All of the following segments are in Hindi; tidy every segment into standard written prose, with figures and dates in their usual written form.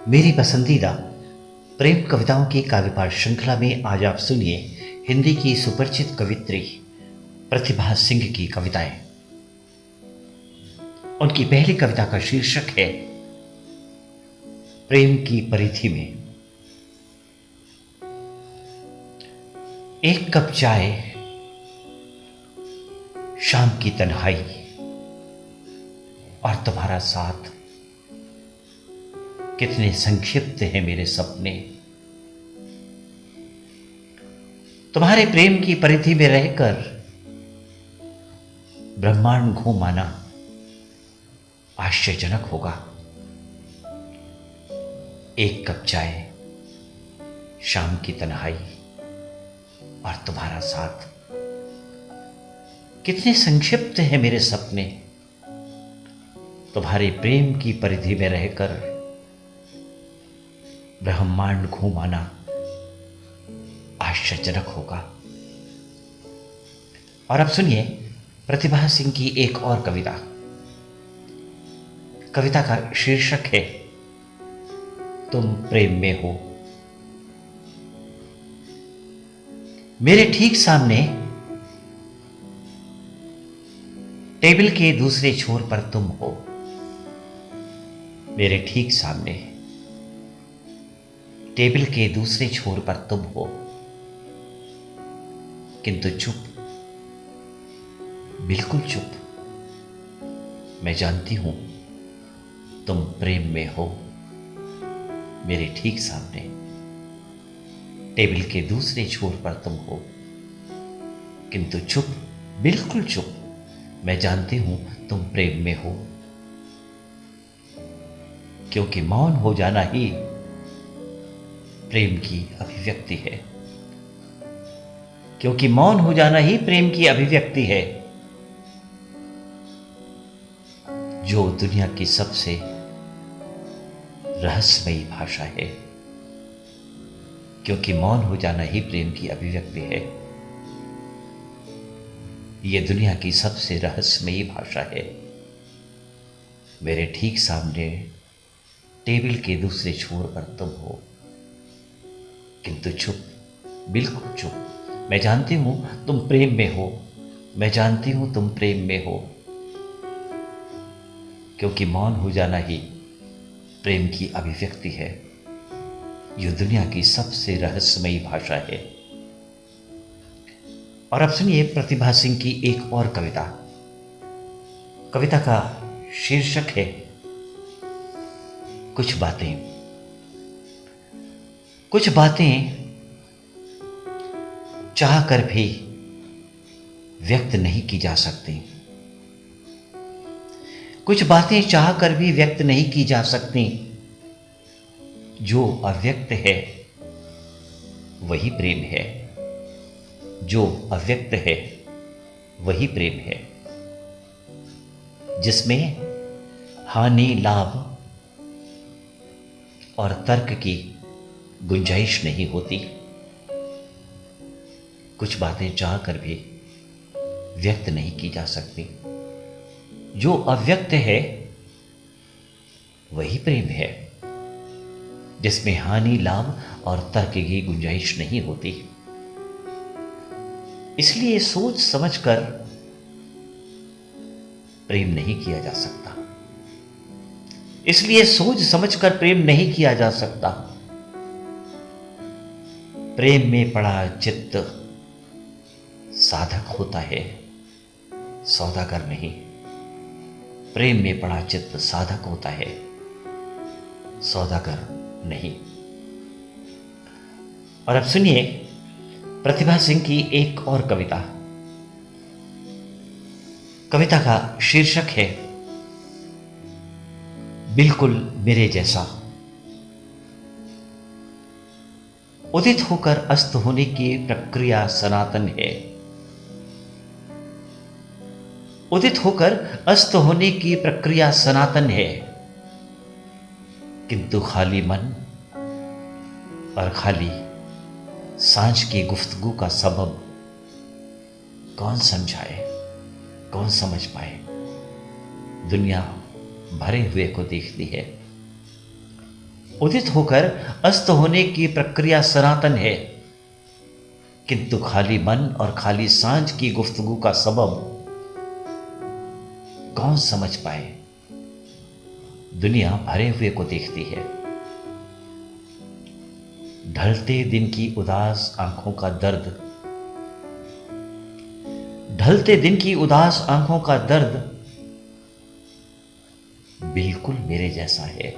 मेरी पसंदीदा प्रेम कविताओं की काव्य पाठ श्रृंखला में आज आप सुनिए हिंदी की सुपरिचित कवित्री प्रतिभा सिंह की कविताएं। उनकी पहली कविता का शीर्षक है प्रेम की परिधि में। एक कप चाय, शाम की तन्हाई और तुम्हारा साथ, कितने संक्षिप्त हैं मेरे सपने। तुम्हारे प्रेम की परिधि में रहकर ब्रह्मांड घूम आना आश्चर्यजनक होगा। एक कप चाय, शाम की तन्हाई और तुम्हारा साथ, कितने संक्षिप्त हैं मेरे सपने। तुम्हारे प्रेम की परिधि में रहकर ब्रह्मांड घूम आना आश्चर्यजनक होगा। और अब सुनिए प्रतिभा सिंह की एक और कविता। कविता का शीर्षक है तुम प्रेम में हो। मेरे ठीक सामने टेबल के दूसरे छोर पर तुम हो। मेरे ठीक सामने टेबल के दूसरे छोर पर तुम हो, किंतु चुप, बिल्कुल चुप। मैं जानती हूं तुम प्रेम में हो। मेरे ठीक सामने टेबल के दूसरे छोर पर तुम हो, किंतु चुप, बिल्कुल चुप। मैं जानती हूं तुम प्रेम में हो, क्योंकि मौन हो जाना ही प्रेम की अभिव्यक्ति है। क्योंकि मौन हो जाना ही प्रेम की अभिव्यक्ति है, जो दुनिया की सबसे रहस्यमयी भाषा है। क्योंकि मौन हो जाना ही प्रेम की अभिव्यक्ति है, यह दुनिया की सबसे रहस्यमयी भाषा है। मेरे ठीक सामने टेबल के दूसरे छोर पर तुम हो, किंतु चुप, बिल्कुल चुप। मैं जानती हूं तुम प्रेम में हो। मैं जानती हूं तुम प्रेम में हो, क्योंकि मौन हो जाना ही प्रेम की अभिव्यक्ति है, जो दुनिया की सबसे रहस्यमयी भाषा है। और अब सुनिए प्रतिभा सिंह की एक और कविता। कविता का शीर्षक है कुछ बातें। कुछ बातें चाह कर भी व्यक्त नहीं की जा सकती। कुछ बातें चाह कर भी व्यक्त नहीं की जा सकती। जो अव्यक्त है वही प्रेम है। जो अव्यक्त है वही प्रेम है, जिसमें हानि, लाभ और तर्क की गुंजाइश नहीं होती। कुछ बातें चाह कर भी व्यक्त नहीं की जा सकती। जो अव्यक्त है वही प्रेम है, जिसमें हानि, लाभ और तर्क की गुंजाइश नहीं होती। इसलिए सोच समझकर प्रेम नहीं किया जा सकता। इसलिए सोच समझकर प्रेम नहीं किया जा सकता। प्रेम में पड़ा चित्त साधक होता है, सौदागर नहीं। प्रेम में पड़ा चित्त साधक होता है, सौदागर नहीं। और अब सुनिए प्रतिभा सिंह की एक और कविता। कविता का शीर्षक है बिल्कुल मेरे जैसा। उदित होकर अस्त होने की प्रक्रिया सनातन है। उदित होकर अस्त होने की प्रक्रिया सनातन है, किंतु खाली मन और खाली सांझ की गुफ्तगू का सबब कौन समझाए, कौन समझ पाए। दुनिया भरे हुए को देखती है, उदित होकर अस्त होने की प्रक्रिया सनातन है, किंतु खाली मन और खाली सांझ की गुफ्तगू का सबब कौन समझ पाए। दुनिया भरे हुए को देखती है, ढलते दिन की उदास आंखों का दर्द, ढलते दिन की उदास आंखों का दर्द बिल्कुल मेरे जैसा है।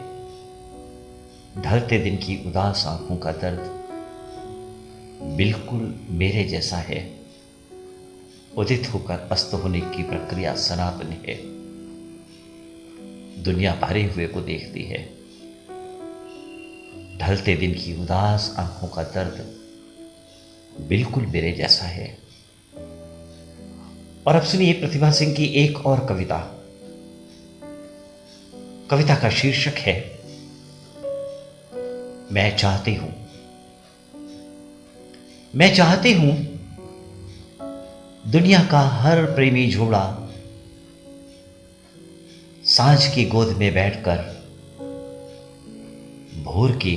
ढलते दिन की उदास आंखों का दर्द बिल्कुल मेरे जैसा है। उदित होकर अस्त होने की प्रक्रिया सनातन है, दुनिया भरे हुए को देखती है। ढलते दिन की उदास आंखों का दर्द बिल्कुल मेरे जैसा है। और अब सुनिए प्रतिभा सिंह की एक और कविता। कविता का शीर्षक है मैं चाहती हूं। मैं चाहती हूं दुनिया का हर प्रेमी झोड़ा सांझ की गोद में बैठकर भोर की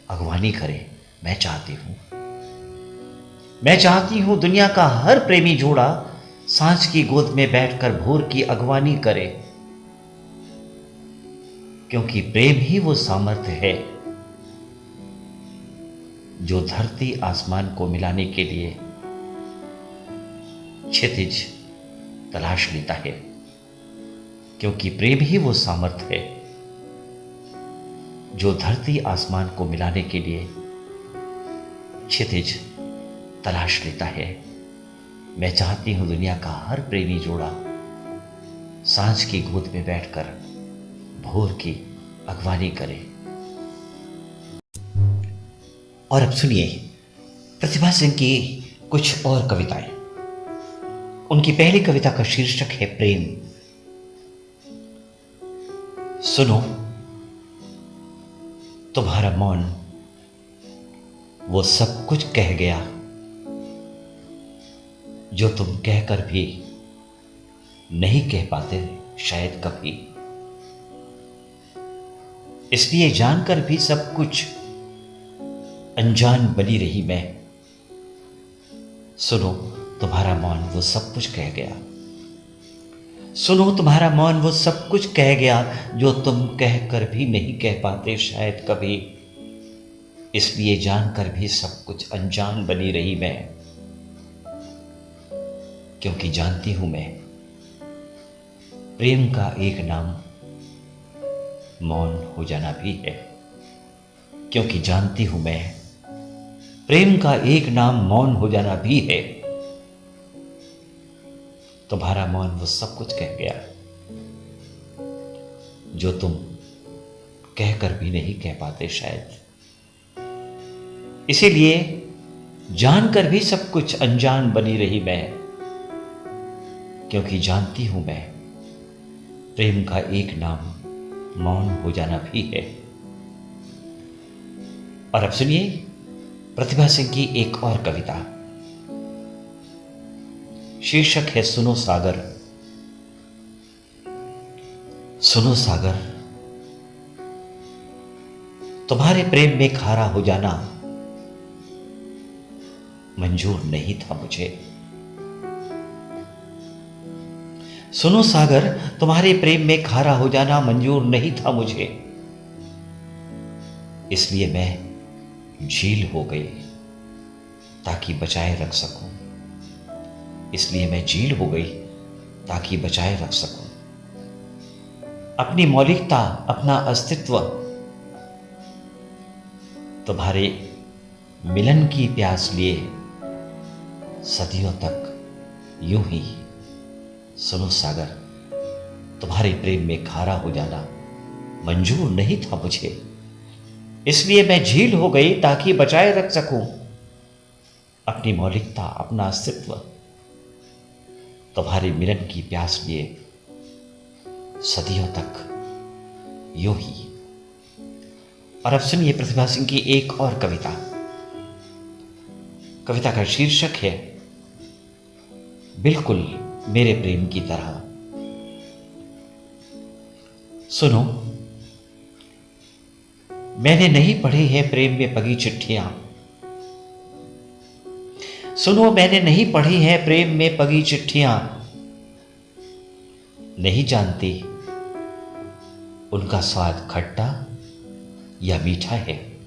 अगवानी करे। मैं चाहती हूं, मैं चाहती हूं दुनिया का हर प्रेमी जोड़ा सांझ की गोद में बैठकर भोर की अगवानी करे, क्योंकि प्रेम ही वो सामर्थ्य है जो धरती आसमान को मिलाने के लिए क्षितिज तलाश लेता है। क्योंकि प्रेम ही वो सामर्थ्य है जो धरती आसमान को मिलाने के लिए क्षितिज तलाश लेता है। मैं चाहती हूं दुनिया का हर प्रेमी जोड़ा सांझ की गोद में बैठकर भोर की अगवानी करे। और अब सुनिए प्रतिभा सिंह की कुछ और कविताएं। उनकी पहली कविता का शीर्षक है प्रेम। सुनो तुम्हारा मौन वो सब कुछ कह गया जो तुम कहकर भी नहीं कह पाते शायद कभी। इसलिए जानकर भी सब कुछ अनजान बनी रही मैं। सुनो तुम्हारा मौन वो सब कुछ कह गया। सुनो तुम्हारा मौन वो सब कुछ कह गया जो तुम कहकर भी नहीं कह पाते शायद कभी। इसलिए जानकर भी सब कुछ अनजान बनी रही मैं, क्योंकि जानती हूं मैं प्रेम का एक नाम मौन हो जाना भी है। क्योंकि जानती हूं मैं प्रेम का एक नाम मौन हो जाना भी है। तुम्हारा मौन वो सब कुछ कह गया जो तुम कहकर भी नहीं कह पाते शायद। इसीलिए जानकर भी सब कुछ अनजान बनी रही मैं, क्योंकि जानती हूं मैं प्रेम का एक नाम मौन हो जाना भी है। और अब सुनिए प्रतिभा सिंह की एक और कविता। शीर्षक है सुनो सागर। सुनो सागर तुम्हारे प्रेम में खारा हो जाना मंजूर नहीं था मुझे। सुनो सागर तुम्हारे प्रेम में खारा हो जाना मंजूर नहीं था मुझे। इसलिए मैं झील हो गई ताकि बचाए रख सकूं। इसलिए मैं झील हो गई ताकि बचाए रख सकूं अपनी मौलिकता, अपना अस्तित्व। तुम्हारे मिलन की प्यास लिए सदियों तक यूं ही। सुनो सागर तुम्हारे प्रेम में खारा हो जाना मंजूर नहीं था मुझे। इसलिए मैं झील हो गई ताकि बचाए रख सकूं अपनी मौलिकता, अपना अस्तित्व। तुम्हारे मिलन की प्यास लिए सदियों तक यूं ही। और अब सुनिए प्रतिभा सिंह की एक और कविता। कविता का शीर्षक है बिल्कुल मेरे प्रेम की तरह। सुनो मैंने नहीं पढ़ी है प्रेम में पगी चिट्ठियां। सुनो, मैंने नहीं पढ़ी है प्रेम में पगी चिट्ठियां। नहीं जानती उनका स्वाद खट्टा या मीठा है।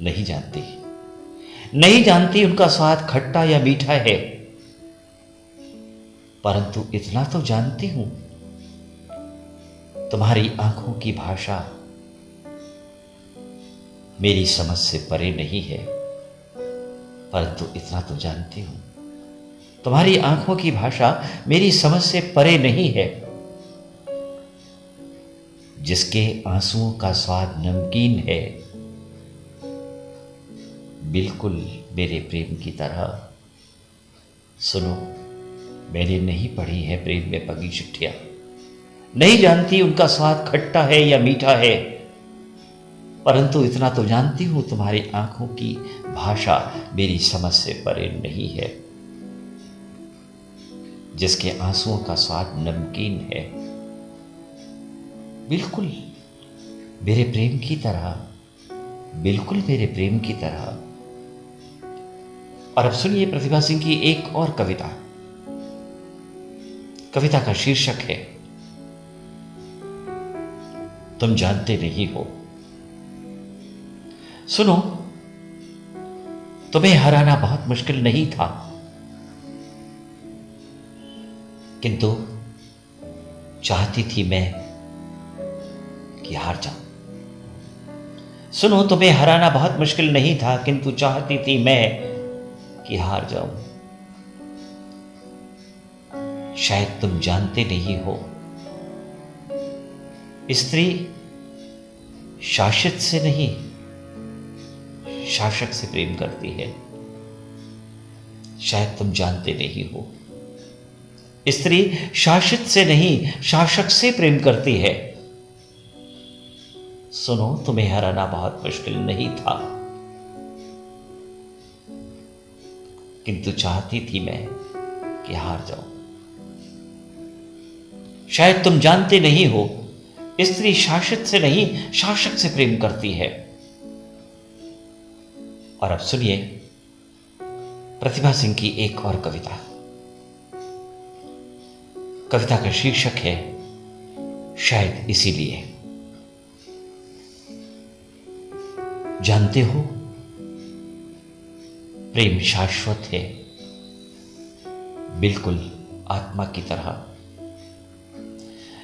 नहीं जानती, नहीं जानती उनका स्वाद खट्टा या मीठा है। परंतु इतना तो जानती हूं, तुम्हारी आंखों की भाषा मेरी समझ से परे नहीं है। परंतु इतना तो जानती हूं, तुम्हारी आंखों की भाषा मेरी समझ से परे नहीं है। जिसके आंसुओं का स्वाद नमकीन है, बिल्कुल मेरे प्रेम की तरह। सुनो, मैंने नहीं पढ़ी है प्रेम में पगी चिट्ठियां। नहीं जानती उनका स्वाद खट्टा है या मीठा है। परंतु इतना तो जानती हूं, तुम्हारी आंखों की भाषा मेरी समझ से परे नहीं है। जिसके आंसुओं का स्वाद नमकीन है, बिल्कुल मेरे प्रेम की तरह, बिल्कुल मेरे प्रेम की तरह। और अब सुनिए प्रतिभा सिंह की एक और कविता। कविता का शीर्षक है तुम जानते नहीं हो। सुनो, तुम्हें हराना बहुत मुश्किल नहीं था, किंतु चाहती थी मैं कि हार जाऊं। सुनो, तुम्हें हराना बहुत मुश्किल नहीं था, किंतु चाहती थी मैं कि हार जाऊं। शायद तुम जानते नहीं हो, स्त्री शासित से नहीं, शासक से प्रेम करती है। शायद तुम जानते नहीं हो, स्त्री शासित से नहीं, शासक से प्रेम करती है। सुनो, तुम्हें हराना बहुत मुश्किल नहीं था, किंतु चाहती थी मैं कि हार जाऊं। शायद तुम जानते नहीं हो, स्त्री शासित से नहीं, शासक से प्रेम करती है। और अब सुनिए प्रतिभा सिंह की एक और कविता। कविता का शीर्षक है शायद इसीलिए। जानते हो, प्रेम शाश्वत है, बिल्कुल आत्मा की तरह।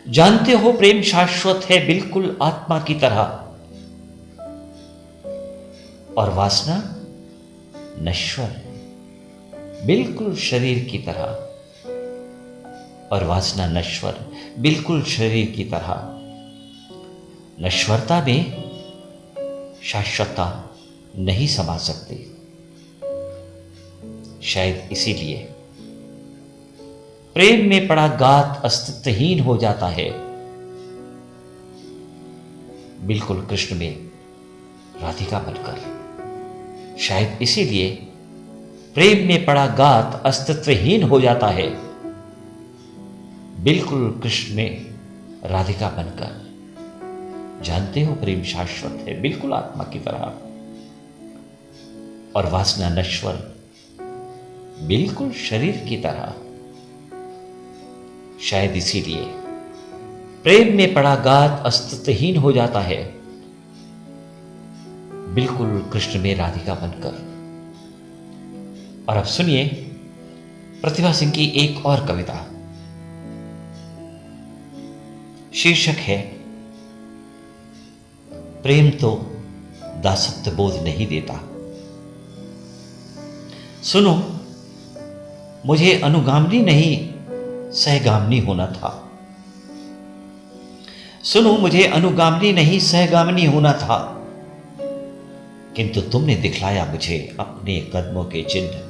जानते हो, प्रेम शाश्वत है, बिल्कुल आत्मा की तरह। और वासना नश्वर, बिल्कुल शरीर की तरह। और वासना नश्वर, बिल्कुल शरीर की तरह। नश्वरता में शाश्वतता नहीं समा सकती। शायद इसीलिए प्रेम में पड़ा गात अस्तित्वहीन हो जाता है, बिल्कुल कृष्ण में राधिका बनकर। शायद इसीलिए प्रेम में पड़ा गात अस्तित्वहीन हो जाता है, बिल्कुल कृष्ण में राधिका बनकर। जानते हो, प्रेम शाश्वत है, बिल्कुल आत्मा की तरह। और वासना नश्वर, बिल्कुल शरीर की तरह। शायद इसीलिए प्रेम में पड़ा गात अस्तित्वहीन हो जाता है, बिल्कुल कृष्ण में राधिका बनकर। और अब सुनिए प्रतिभा सिंह की एक और कविता। शीर्षक है प्रेम तो दासत्व बोध नहीं देता। सुनो, मुझे अनुगामिनी नहीं सहगामिनी होना था। सुनो, मुझे अनुगामिनी नहीं सहगामिनी होना था, किंतु तुमने दिखलाया मुझे अपने कदमों के चिन्ह।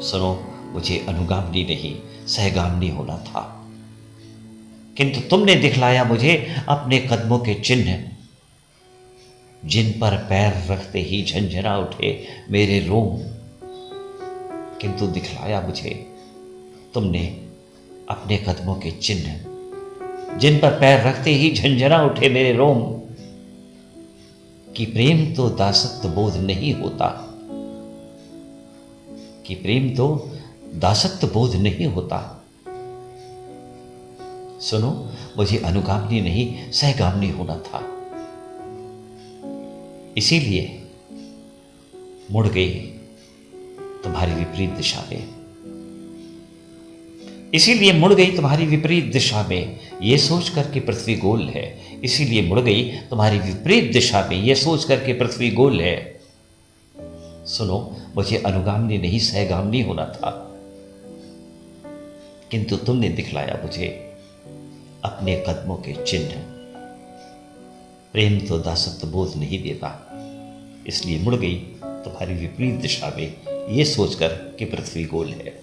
सुनो, मुझे अनुगामिनी नहीं सहगामिनी होना था, किंतु तुमने दिखलाया मुझे अपने कदमों के चिन्ह। जिन पर पैर रखते ही झंझना उठे मेरे रोम, किंतु दिखलाया मुझे तुमने अपने कदमों के चिन्ह। जिन पर पैर रखते ही झंझना उठे मेरे रोम। कि प्रेम तो दासत्व बोध नहीं होता, कि प्रेम तो दासत्व बोध नहीं होता। सुनो, मुझे अनुगामी नहीं सहगामी होना था, इसीलिए मुड़ गई तुम्हारी विपरीत दिशा में, इसीलिए मुड़ गई तुम्हारी विपरीत दिशा में ये सोच कर कि पृथ्वी गोल है, इसीलिए मुड़ गई तुम्हारी विपरीत दिशा में ये सोच कर कि पृथ्वी गोल है। सुनो, मुझे अनुगामी नहीं सहगामी होना था, किंतु तुमने दिखलाया मुझे अपने कदमों के चिन्ह। प्रेम तो दासत्व बोध नहीं देता, इसलिए मुड़ गई तुम्हारी विपरीत दिशा में ये सोचकर कि पृथ्वी गोल है।